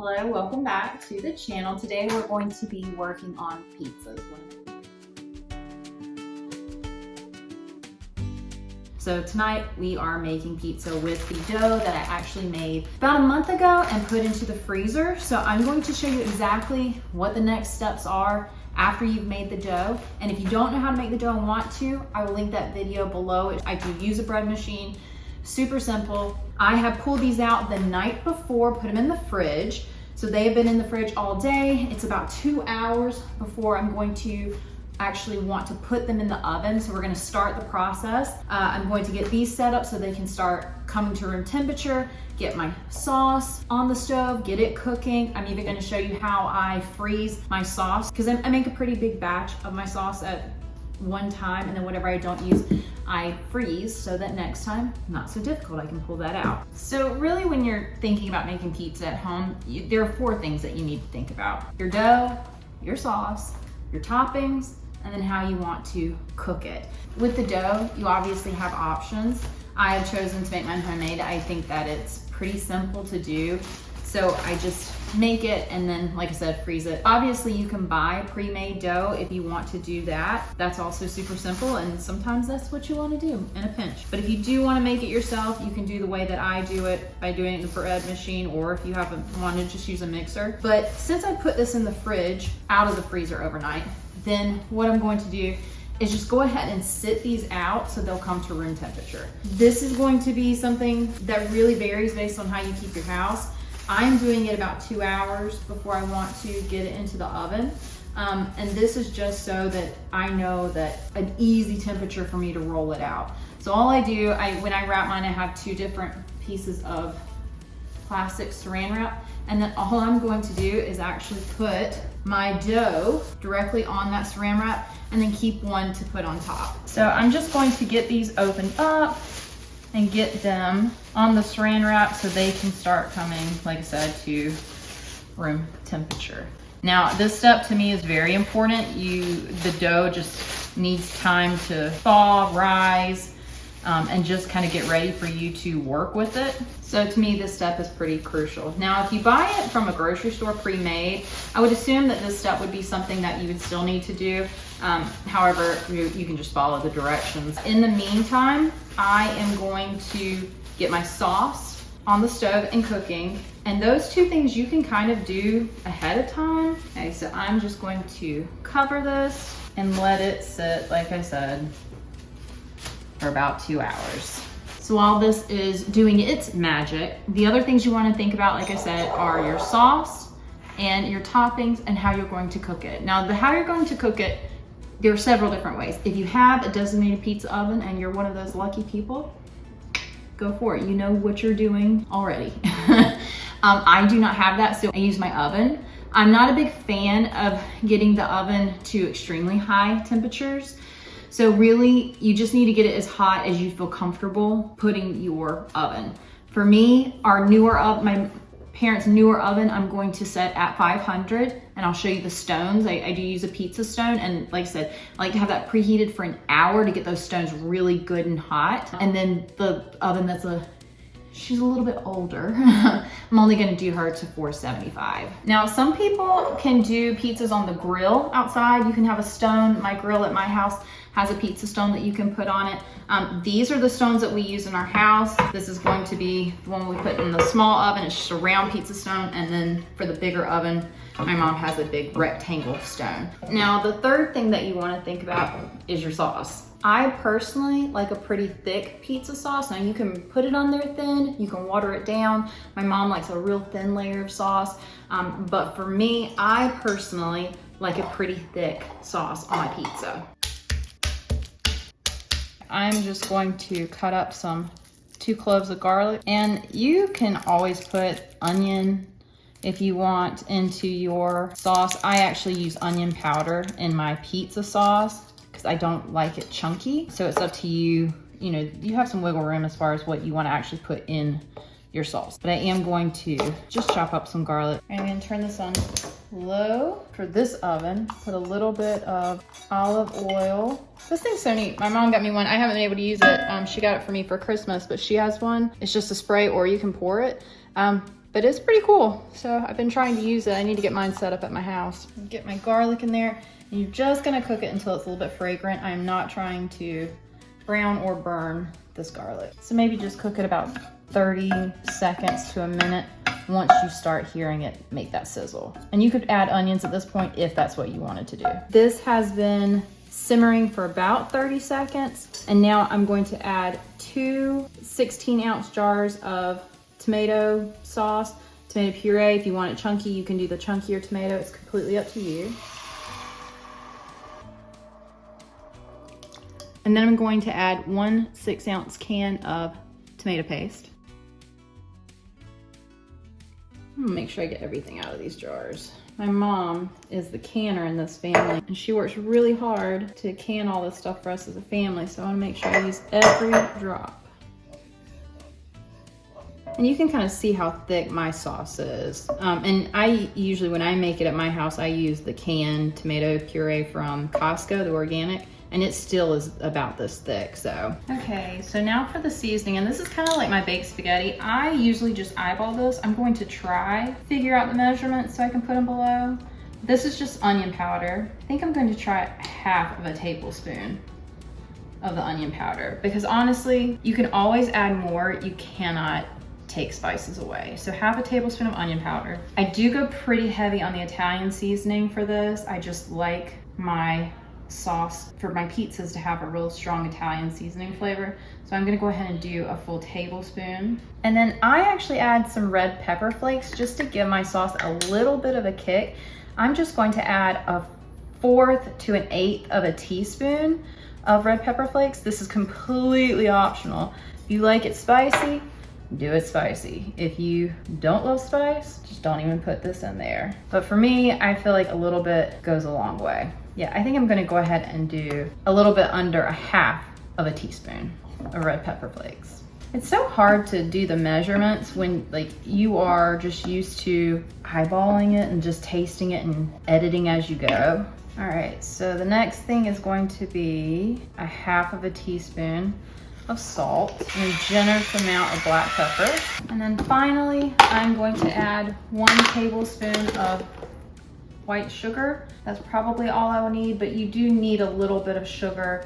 Hello, welcome back to the channel. Today we're going to be working on pizzas. So tonight we are making pizza with the dough that I actually made about a month ago and put into the freezer. So I'm going to show you exactly what the next steps are after you've made the dough. And if you don't know how to make the dough and want to, I will link that video below. I do use a bread machine, super simple. I have pulled these out the night before, put them in the fridge. So they have been in the fridge all day. It's about 2 hours before I'm going to actually want to put them in the oven. So we're gonna start the process. I'm going to get these set up so they can start coming to room temperature, get my sauce on the stove, get it cooking. I'm even gonna show you how I freeze my sauce because I make a pretty big batch of my sauce at one time, and then whatever I don't use, I freeze so that next time, not so difficult, I can pull that out. So really when you're thinking about making pizza at home, there are 4 things that you need to think about. Your dough, your sauce, your toppings, and then how you want to cook it. With the dough, you obviously have options. I have chosen to make mine homemade. I think that it's pretty simple to do. So I just make it and then, like I said, freeze it. Obviously you can buy pre-made dough if you want to do that. That's also super simple, and sometimes that's what you want to do in a pinch. But if you do want to make it yourself, you can do the way that I do it by doing it in the bread machine, or if you haven't wanted to just use a mixer. But since I put this in the fridge, out of the freezer overnight, then what I'm going to do is just go ahead and sit these out so they'll come to room temperature. This is going to be something that really varies based on how you keep your house. I'm doing it about 2 hours before I want to get it into the oven. And this is just so that I know that an easy temperature for me to roll it out. So all I do, when I wrap mine, I have 2 different pieces of plastic saran wrap. And then all I'm going to do is actually put my dough directly on that saran wrap and then keep one to put on top. So I'm just going to get these opened up and get them on the saran wrap so they can start coming, like I said, to room temperature. Now, this step to me is very important. The dough just needs time to thaw, rise, and just kind of get ready for you to work with it. So to me, this step is pretty crucial. Now, if you buy it from a grocery store pre-made, I would assume that this step would be something that you would still need to do. However, you can just follow the directions. In the meantime, I am going to get my sauce on the stove and cooking. And those 2 things you can kind of do ahead of time. Okay, so I'm just going to cover this and let it sit, like I said, for about 2 hours. So while this is doing its magic, the other things you want to think about, like I said, are your sauce and your toppings and how you're going to cook it. Now, how you're going to cook it, there are several different ways. If you have a designated pizza oven and you're one of those lucky people, go for it. You know what you're doing already. I do not have that, so I use my oven. I'm not a big fan of getting the oven to extremely high temperatures. So really, you just need to get it as hot as you feel comfortable putting your oven. For me, my parents' newer oven, I'm going to set at 500, and I'll show you the stones. I do use a pizza stone, and like I said, I like to have that preheated for an hour to get those stones really good and hot. And then the oven she's a little bit older. I'm only gonna do her to 475. Now, some people can do pizzas on the grill outside. You can have a stone. My grill at my house has a pizza stone that you can put on it. These are the stones that we use in our house. This is going to be the one we put in the small oven. It's just a round pizza stone. And then for the bigger oven, my mom has a big rectangle stone. Now, the third thing that you wanna think about is your sauce. I personally like a pretty thick pizza sauce. Now you can put it on there thin, you can water it down. My mom likes a real thin layer of sauce. But for me, I personally like a pretty thick sauce on my pizza. I'm just going to cut up 2 cloves of garlic, and you can always put onion if you want into your sauce. I actually use onion powder in my pizza sauce because I don't like it chunky. So it's up to you. You know, you have some wiggle room as far as what you want to actually put in your sauce. But I am going to just chop up some garlic. I'm going to turn this on low for this oven. Put a little bit of olive oil. This thing's so neat. My mom got me one. I haven't been able to use it. She got it for me for Christmas, but she has one. It's just a spray, or you can pour it. but it's pretty cool. So I've been trying to use it. I need to get mine set up at my house. Get my garlic in there, and you're just gonna cook it until it's a little bit fragrant. I'm not trying to brown or burn this garlic. So maybe just cook it about 30 seconds to a minute once you start hearing it make that sizzle. And you could add onions at this point if that's what you wanted to do. This has been simmering for about 30 seconds. And now I'm going to add 2 16-ounce jars of tomato sauce, tomato puree. If you want it chunky, you can do the chunkier tomato. It's completely up to you. And then I'm going to add 1 6-ounce can of tomato paste. I'm gonna make sure I get everything out of these jars. My mom is the canner in this family, and she works really hard to can all this stuff for us as a family, so I wanna make sure I use every drop. And you can kind of see how thick my sauce is. And I usually, when I make it at my house, I use the canned tomato puree from Costco, the organic, and it still is about this thick, so. Okay, so now for the seasoning, and this is kind of like my baked spaghetti. I usually just eyeball this. I'm going to figure out the measurements so I can put them below. This is just onion powder. I think I'm going to try half of a tablespoon of the onion powder, because honestly, you can always add more. You cannot take spices away. So half a tablespoon of onion powder. I do go pretty heavy on the Italian seasoning for this. I just like my sauce for my pizzas to have a real strong Italian seasoning flavor. So I'm gonna go ahead and do a full tablespoon. And then I actually add some red pepper flakes just to give my sauce a little bit of a kick. I'm just going to add 1/4 to 1/8 of a teaspoon of red pepper flakes. This is completely optional. If you like it spicy, do it spicy. If you don't love spice, just don't even put this in there. But for me, I feel like a little bit goes a long way. Yeah, I think I'm gonna go ahead and do a little bit under 1/2 of a teaspoon of red pepper flakes. It's so hard to do the measurements when like you are just used to eyeballing it and just tasting it and editing as you go. All right, so the next thing is going to be 1/2 of a teaspoon of salt and a generous amount of black pepper. And then finally, I'm going to add 1 tablespoon of white sugar. That's probably all I will need, but you do need a little bit of sugar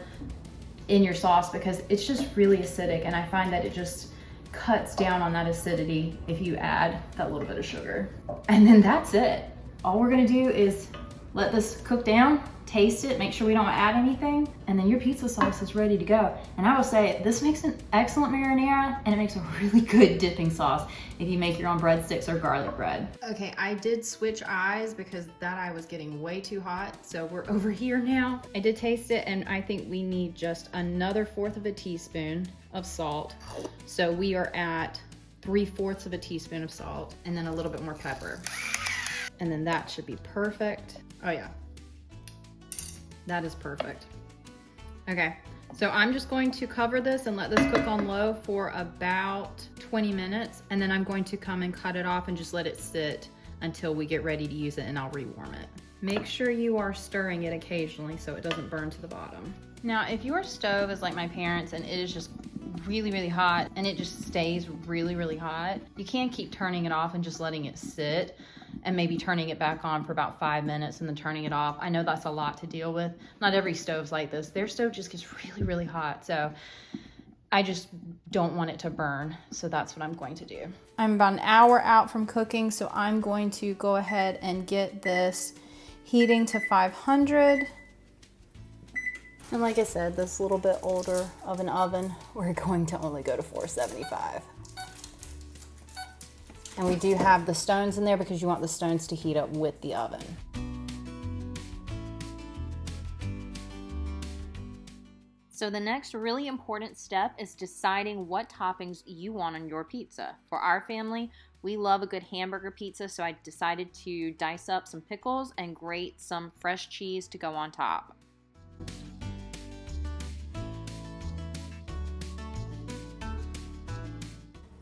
in your sauce because it's just really acidic, and I find that it just cuts down on that acidity if you add that little bit of sugar. And then that's it. All we're gonna do is let this cook down, taste it, make sure we don't add anything, and then your pizza sauce is ready to go. And I will say, this makes an excellent marinara, and it makes a really good dipping sauce if you make your own breadsticks or garlic bread. Okay, I did switch eyes because that eye was getting way too hot, so we're over here now. I did taste it, and I think we need just another 1/4 of a teaspoon of salt. So we are at 3/4 of a teaspoon of salt, and then a little bit more pepper. And then that should be perfect. Oh yeah. That is perfect. Okay, so I'm just going to cover this and let this cook on low for about 20 minutes, and then I'm going to come and cut it off and just let it sit until we get ready to use it, and I'll rewarm it. Make sure you are stirring it occasionally so it doesn't burn to the bottom. Now, if your stove is like my parents' and it is just really, really hot and it just stays really, really hot, you can keep turning it off and just letting it sit, and maybe turning it back on for about 5 minutes and then turning it off. I know that's a lot to deal with. Not every stove's like this. Their stove just gets really, really hot. So I just don't want it to burn. So that's what I'm going to do. I'm about an hour out from cooking, so I'm going to go ahead and get this heating to 500. And like I said, this little bit older of an oven, we're going to only go to 475. And we do have the stones in there because you want the stones to heat up with the oven. So the next really important step is deciding what toppings you want on your pizza. For our family, we love a good hamburger pizza, so I decided to dice up some pickles and grate some fresh cheese to go on top.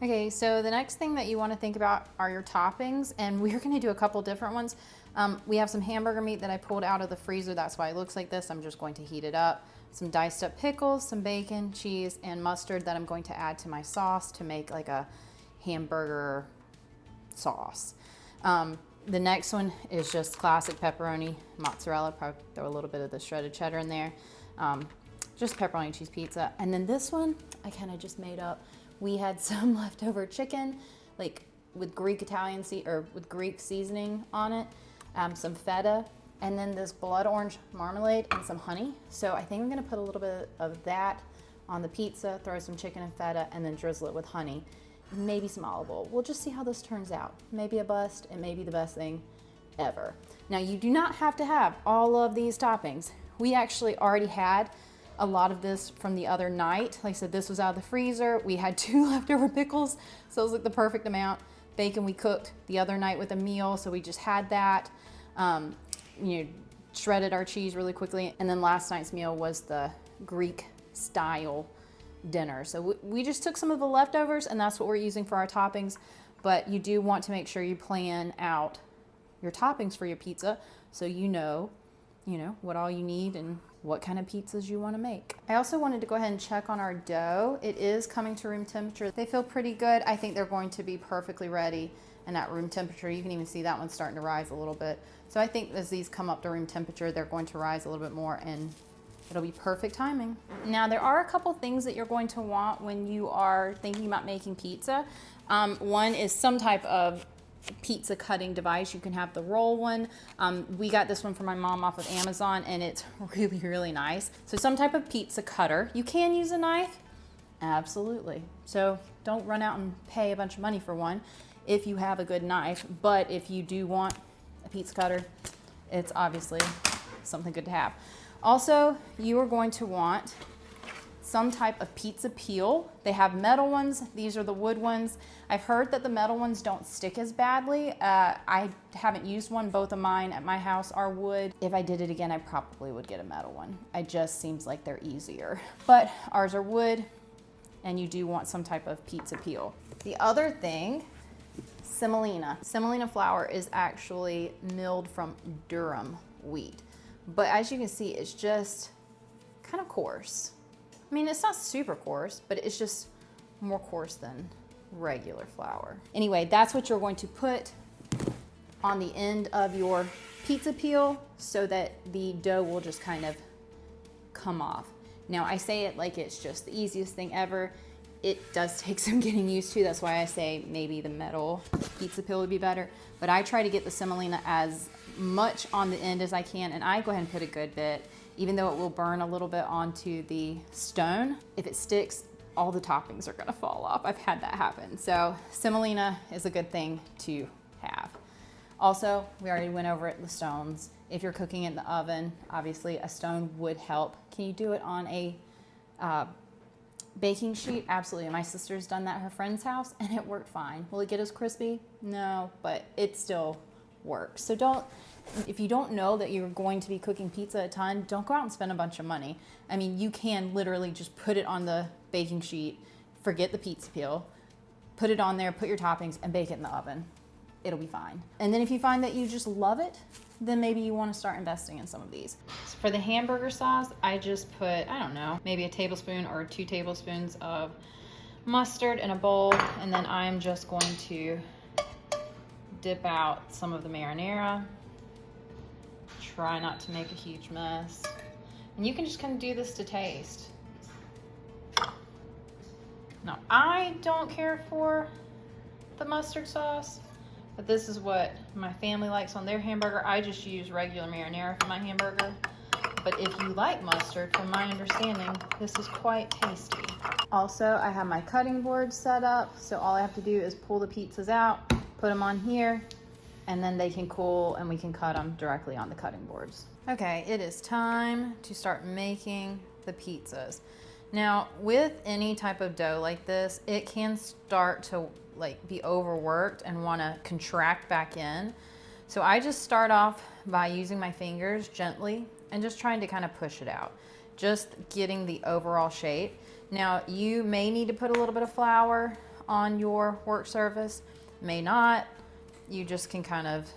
Okay, so the next thing that you want to think about are your toppings, and we're going to do a couple different ones. We have some hamburger meat that I pulled out of the freezer. That's why it looks like this. I'm just going to heat it up. Some diced up pickles, some bacon, cheese, and mustard that I'm going to add to my sauce to make like a hamburger sauce. The next one is just classic pepperoni mozzarella. Probably throw a little bit of the shredded cheddar in there. Just pepperoni cheese pizza. And then this one, I kind of just made up. We had some leftover chicken, like with Greek with Greek seasoning on it, some feta, and then this blood orange marmalade and some honey. So I think I'm gonna put a little bit of that on the pizza, throw some chicken and feta, and then drizzle it with honey. Maybe some olive oil. We'll just see how this turns out. Maybe a bust, it may be the best thing ever. Now you do not have to have all of these toppings. We actually already had a lot of this from the other night. Like I said, this was out of the freezer. We had 2 leftover pickles, so it was like the perfect amount. Bacon we cooked the other night with a meal, so we just had that. You know, shredded our cheese really quickly. And then last night's meal was the Greek style dinner. So we just took some of the leftovers, and that's what we're using for our toppings. But you do want to make sure you plan out your toppings for your pizza, so you know what all you need and what kind of pizzas you want to make. I also wanted to go ahead and check on our dough. It is coming to room temperature. They feel pretty good. I think they're going to be perfectly ready and at room temperature. You can even see that one's starting to rise a little bit. So I think as these come up to room temperature, they're going to rise a little bit more, and it'll be perfect timing. Now, there are a couple things that you're going to want when you are thinking about making pizza. One is some type of pizza cutting device. You can have the roll one. We got this one from my mom off of Amazon, and it's really, really nice. So some type of pizza cutter. You can use a knife, absolutely. So don't run out and pay a bunch of money for one if you have a good knife. But if you do want a pizza cutter, it's obviously something good to have. Also, you are going to want some type of pizza peel. They have metal ones. These are the wood ones. I've heard that the metal ones don't stick as badly. I haven't used one. Both of mine at my house are wood. If I did it again, I probably would get a metal one. It just seems like they're easier. But ours are wood, and you do want some type of pizza peel. The other thing, semolina. Semolina flour is actually milled from durum wheat. But as you can see, it's just kind of coarse. I mean, it's not super coarse, but it's just more coarse than regular flour. Anyway, that's what you're going to put on the end of your pizza peel so that the dough will just kind of come off. Now, I say it like it's just the easiest thing ever. It does take some getting used to. That's why I say maybe the metal pizza peel would be better. But I try to get the semolina as much on the end as I can, and I go ahead and put a good bit, even though it will burn a little bit onto the stone. If it sticks, all the toppings are gonna fall off. I've had that happen. So semolina is a good thing to have. Also, we already went over it, the stones. If you're cooking in the oven, obviously a stone would help. Can you do it on a baking sheet? Absolutely. My sister's done that at her friend's house, and it worked fine. Will it get as crispy? No, but it still works. So if you don't know that you're going to be cooking pizza a ton, don't go out and spend a bunch of money. I mean, you can literally just put it on the baking sheet, forget the pizza peel, put it on there, put your toppings, and bake it in the oven. It'll be fine. And then if you find that you just love it, then maybe you want to start investing in some of these. So for the hamburger sauce, I just put, I don't know, maybe a tablespoon or 2 tablespoons of mustard in a bowl, and then I'm just going to dip out some of the marinara. Try not to make a huge mess. And you can just kind of do this to taste. Now, I don't care for the mustard sauce, but this is what my family likes on their hamburger. I just use regular marinara for my hamburger. But if you like mustard, from my understanding, this is quite tasty. Also, I have my cutting board set up, so all I have to do is pull the pizzas out, put them on here, and then they can cool and we can cut them directly on the cutting boards. Okay, it is time to start making the pizzas. Now, with any type of dough like this, it can start to be overworked and want to contract back in. So I just start off by using my fingers gently and just trying to kind of push it out, just getting the overall shape. Now, you may need to put a little bit of flour on your work surface, may not. You just can kind of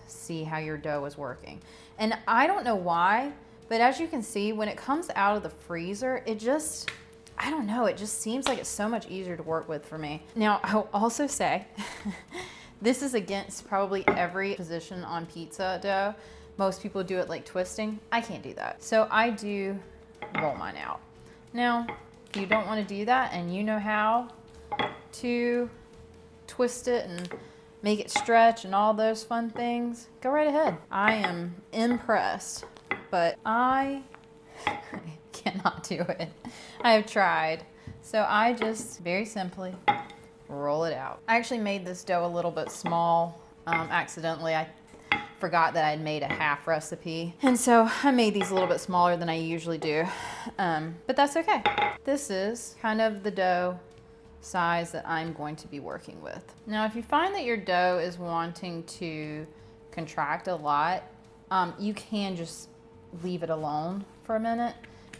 see how your dough is working. And I don't know why, but as you can see, when it comes out of the freezer, it just, I don't know, it just seems like it's so much easier to work with for me. Now, I'll also say This is against probably every position on pizza dough. Most people do it like twisting. I can't do that. So I do roll mine out. Now, if you don't want to do that and you know how to twist it and make it stretch and all those fun things, go right ahead. I am impressed, but I cannot do it. I have tried. So I just very simply roll it out. I actually made this dough a little bit small accidentally. I forgot that I'd made a half recipe. And so I made these a little bit smaller than I usually do, but that's okay. This is kind of the dough size that I'm going to be working with. Now, if you find that your dough is wanting to contract a lot, you can just leave it alone for a minute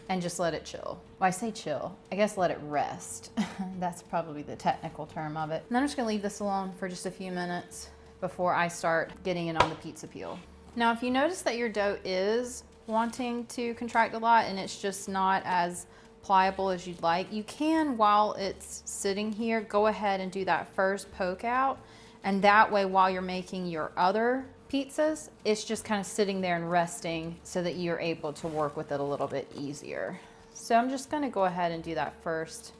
and just let it chill. Well, I say chill, I guess let it rest. That's probably the technical term of it. And I'm just gonna leave this alone for just a few minutes before I start getting it on the pizza peel. Now, if you notice that your dough is wanting to contract a lot and it's just not as pliable as you'd like, you can, while it's sitting here, go ahead and do that first poke out. And that way, while you're making your other pizzas, it's just kind of sitting there and resting so that you're able to work with it a little bit easier. So I'm just gonna go ahead and do that first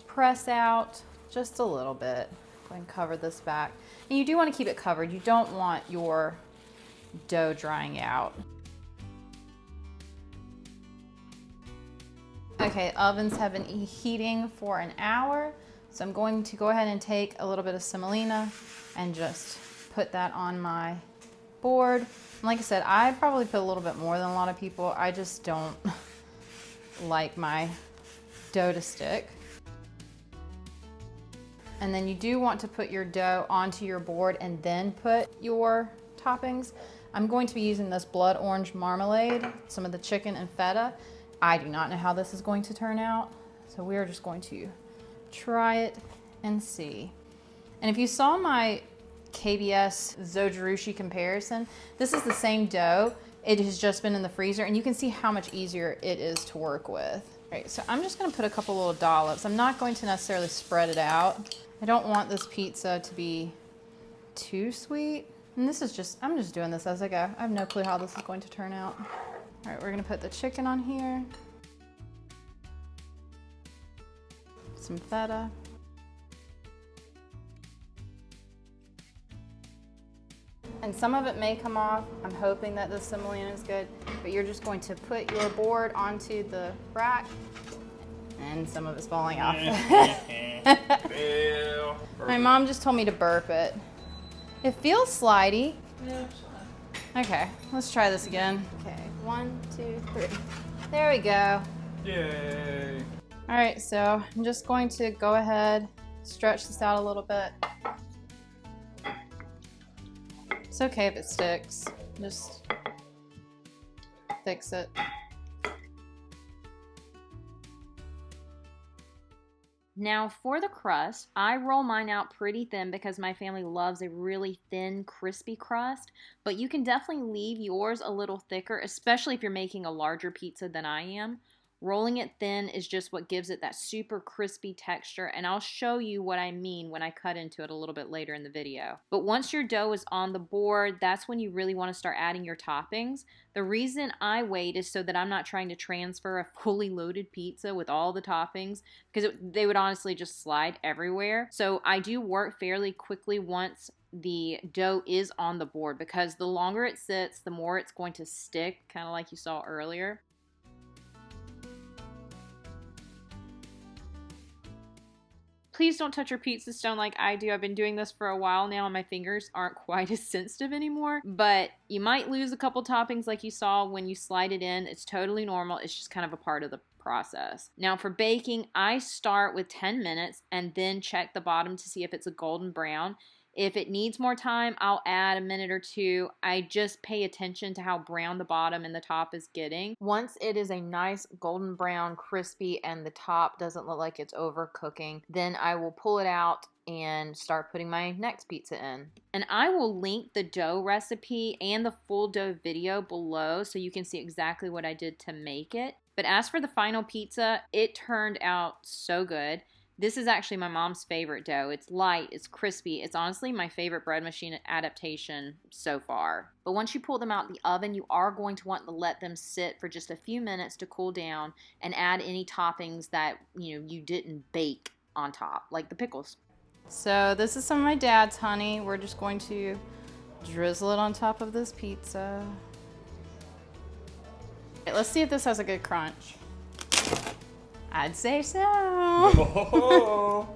press out just a little bit. Go ahead and cover this back. And you do want to keep it covered. You don't want your dough drying out. Okay, ovens have been heating for an hour. So I'm going to go ahead and take a little bit of semolina and just put that on my board. And like I said, I probably put a little bit more than a lot of people. I just don't like my dough to stick. And then you do want to put your dough onto your board and then put your toppings. I'm going to be using this blood orange marmalade, some of the chicken and feta. I do not know how this is going to turn out, so we are just going to try it and see. And if you saw my KBS Zojirushi comparison, this is the same dough. It has just been in the freezer, and you can see how much easier it is to work with. All right, so I'm just gonna put a couple little dollops. I'm not going to necessarily spread it out. I don't want this pizza to be too sweet. And this is just, I'm just doing this as I go. I have no clue how this is going to turn out. All right, we're gonna put the chicken on here. Some feta. And some of it may come off. I'm hoping that the semolina is good, but you're just going to put your board onto the rack, and some of it's falling off. My mom just told me to burp it. It feels slidey. Yeah, it's fine. Okay, let's try this again. Okay, 1, 2, 3. There we go. Yay. All right, so I'm just going to go ahead, stretch this out a little bit. It's okay if it sticks, just fix it. Now for the crust, I roll mine out pretty thin because my family loves a really thin, crispy crust, but you can definitely leave yours a little thicker, especially if you're making a larger pizza than I am. Rolling it thin is just what gives it that super crispy texture, and I'll show you what I mean when I cut into it a little bit later in the video. But once your dough is on the board, that's when you really want to start adding your toppings. The reason I wait is so that I'm not trying to transfer a fully loaded pizza with all the toppings, because they would honestly just slide everywhere. So I do work fairly quickly once the dough is on the board, because the longer it sits, the more it's going to stick, kind of like you saw earlier. Please don't touch your pizza stone like I do. I've been doing this for a while now and my fingers aren't quite as sensitive anymore. But you might lose a couple toppings like you saw when you slide it in. It's totally normal. It's just kind of a part of the process. Now for baking, I start with 10 minutes and then check the bottom to see if it's a golden brown. If it needs more time, I'll add a minute or two. I just pay attention to how brown the bottom and the top is getting. Once it is a nice golden brown, crispy, and the top doesn't look like it's overcooking, then I will pull it out and start putting my next pizza in. And I will link the dough recipe and the full dough video below so you can see exactly what I did to make it. But as for the final pizza, it turned out so good. This is actually my mom's favorite dough. It's light, it's crispy. It's honestly my favorite bread machine adaptation so far. But once you pull them out of the oven, you are going to want to let them sit for just a few minutes to cool down and add any toppings that you didn't bake on top, like the pickles. So this is some of my dad's honey. We're just going to drizzle it on top of this pizza. Okay, let's see if this has a good crunch. I'd say so. Oh.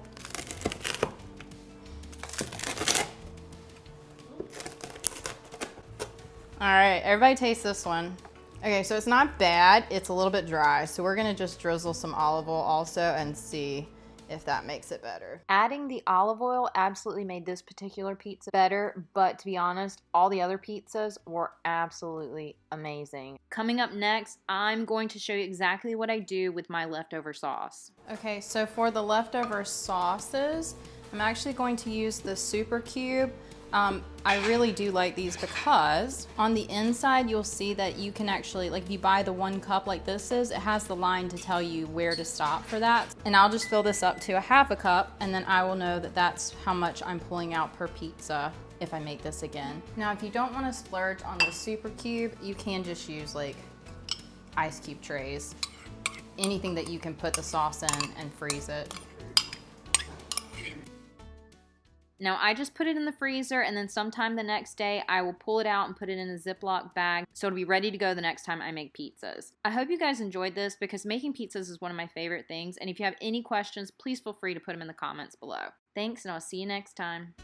All right, everybody taste this one. Okay, so it's not bad. It's a little bit dry. So we're gonna just drizzle some olive oil also and see if that makes it better. Adding the olive oil absolutely made this particular pizza better, but to be honest, all the other pizzas were absolutely amazing. Coming up next, I'm going to show you exactly what I do with my leftover sauce. Okay, so for the leftover sauces, I'm actually going to use the super cube. I really do like these because on the inside you'll see that you can actually, like if you buy the 1 cup like this is, it has the line to tell you where to stop for that. And I'll just fill this up to a 1/2 cup and then I will know that that's how much I'm pulling out per pizza if I make this again. Now if you don't want to splurge on the super cube, you can just use like ice cube trays. Anything that you can put the sauce in and freeze it. Now I just put it in the freezer and then sometime the next day I will pull it out and put it in a Ziploc bag so it'll be ready to go the next time I make pizzas. I hope you guys enjoyed this because making pizzas is one of my favorite things, and if you have any questions, please feel free to put them in the comments below. Thanks, and I'll see you next time.